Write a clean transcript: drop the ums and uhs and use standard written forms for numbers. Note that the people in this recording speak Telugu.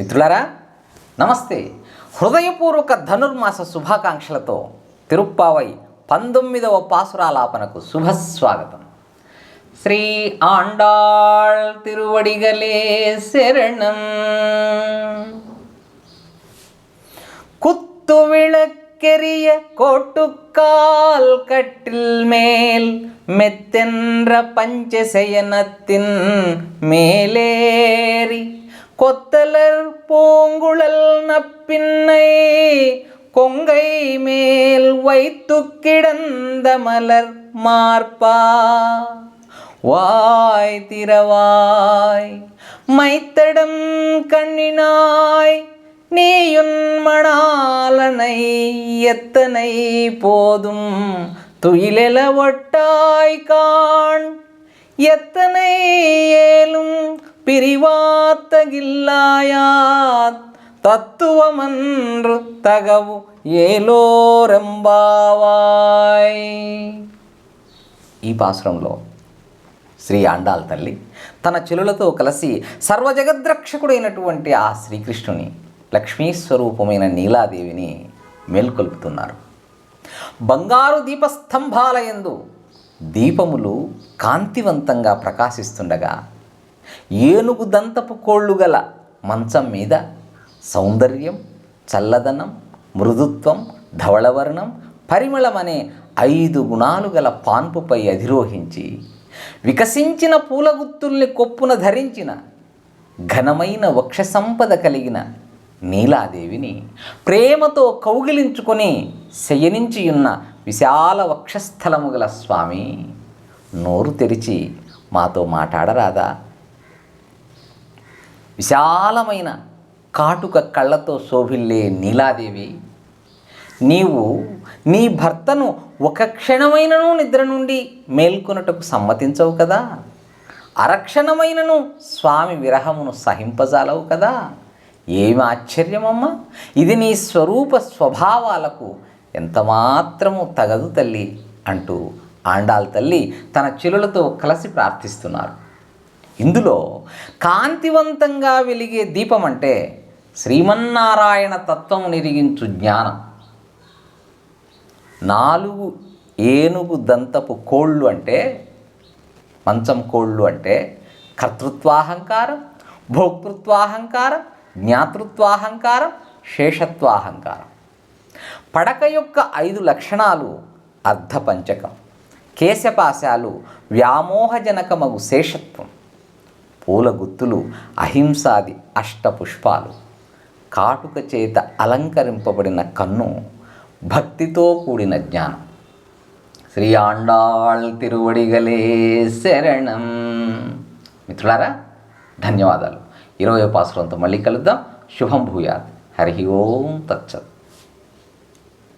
మిత్రులారా నమస్తే. హృదయపూర్వక ధనుర్మాస శుభాకాంక్షలతో తిరుప్పావై 19వ పాసురాలాపనకు శుభస్వాగతం. శ్రీ ఆండాళ్ తిరువడిగలే శరణం. குத்து விளக்கெரிய கோட்டுக்கால் கட்டில் மேல் மெத்தென்ற பஞ்சசயனத்தின் மேலேறி கொத்தலர் பூங்குழல் நப்பின்னை கொங்கை மேல் வைத்து கிடந்த மலர் மார்பா வாய் திறவாய் மைத்தடம் கண்ணினாய் நீயுன் மணாலனை எத்தனை போதும் துயிலெல ஒட்டாய் காண் எத்தனை ஏலும் பிரிவாத்தகில்லாயாத் తత్వమన్రు తగవు ఏలోరంబావాయ్. ఈ పాసురంలో శ్రీ ఆండాళ్ తల్లి తన చెలులతో కలిసి సర్వజగద్రక్షకుడైనటువంటి ఆ శ్రీకృష్ణుని, లక్ష్మీ స్వరూపమైన నీలాదేవిని మేల్కొల్పుతున్నారు. బంగారు దీపస్తంభాలయందు దీపములు కాంతివంతంగా ప్రకాశిస్తుండగా ఏనుగు దంతపు కోళ్ళు గల మంచం మీద సౌందర్యం, చల్లదనం, మృదుత్వం, ధవళవర్ణం, పరిమళం అనే 5 గుణాలు గల పాన్పుపై అధిరోహించి వికసించిన పూలగుత్తుల్ని కొప్పున ధరించిన ఘనమైన వక్ష సంపద కలిగిన నీలాదేవిని ప్రేమతో కౌగిలించుకొని శయనించియున్న విశాల వక్షస్థలము గల స్వామి, నోరు తెరిచి మాతో మాట్లాడరాదా? విశాలమైన కాటుక కళ్ళతో శోభిల్లే నీలాదేవి, నీవు నీ భర్తను ఒక క్షణమైనను నిద్ర నుండి మేల్కొనుటకు సమ్మతించవు కదా, అరక్షణమైనను స్వామి విరహమును సహింపజాలవు కదా. ఏమి ఆశ్చర్యమమ్మా! ఇది నీ స్వరూప స్వభావాలకు ఎంతమాత్రము తగదు తల్లి అంటూ ఆండాళ్ తల్లి తన చెలులతో కలిసి ప్రార్థిస్తున్నారు. ఇందులో కాంతివంతంగా వెలిగే దీపం అంటే శ్రీమన్నారాయణ తత్వము నిరిగించు జ్ఞానం. 4 ఏనుగు దంతపు కోళ్ళు అంటే, మంచం కోళ్ళు అంటే కర్తృత్వాహంకారం, భోక్తృత్వాహంకారం, జ్ఞాతృత్వాహంకారం, శేషత్వాహంకారం. పడక యొక్క 5 లక్షణాలు అర్ధపంచకం, కేశపాశాలు వ్యామోహజనకమగు శేషత్వం, పూల గుత్తులు అహింసాది అష్టపుష్పాలు, కాటుక చేత అలంకరింపబడిన కన్ను, భక్తితో కూడిన జ్ఞానం. శ్రీ ఆండాళ్ తిరువడిగలే శరణం. మిత్రులారా ధన్యవాదాలు. 20వ పాసురంతో మళ్ళీ కలుద్దాం. శుభం భూయాత్. హరి ఓం తత్సత్.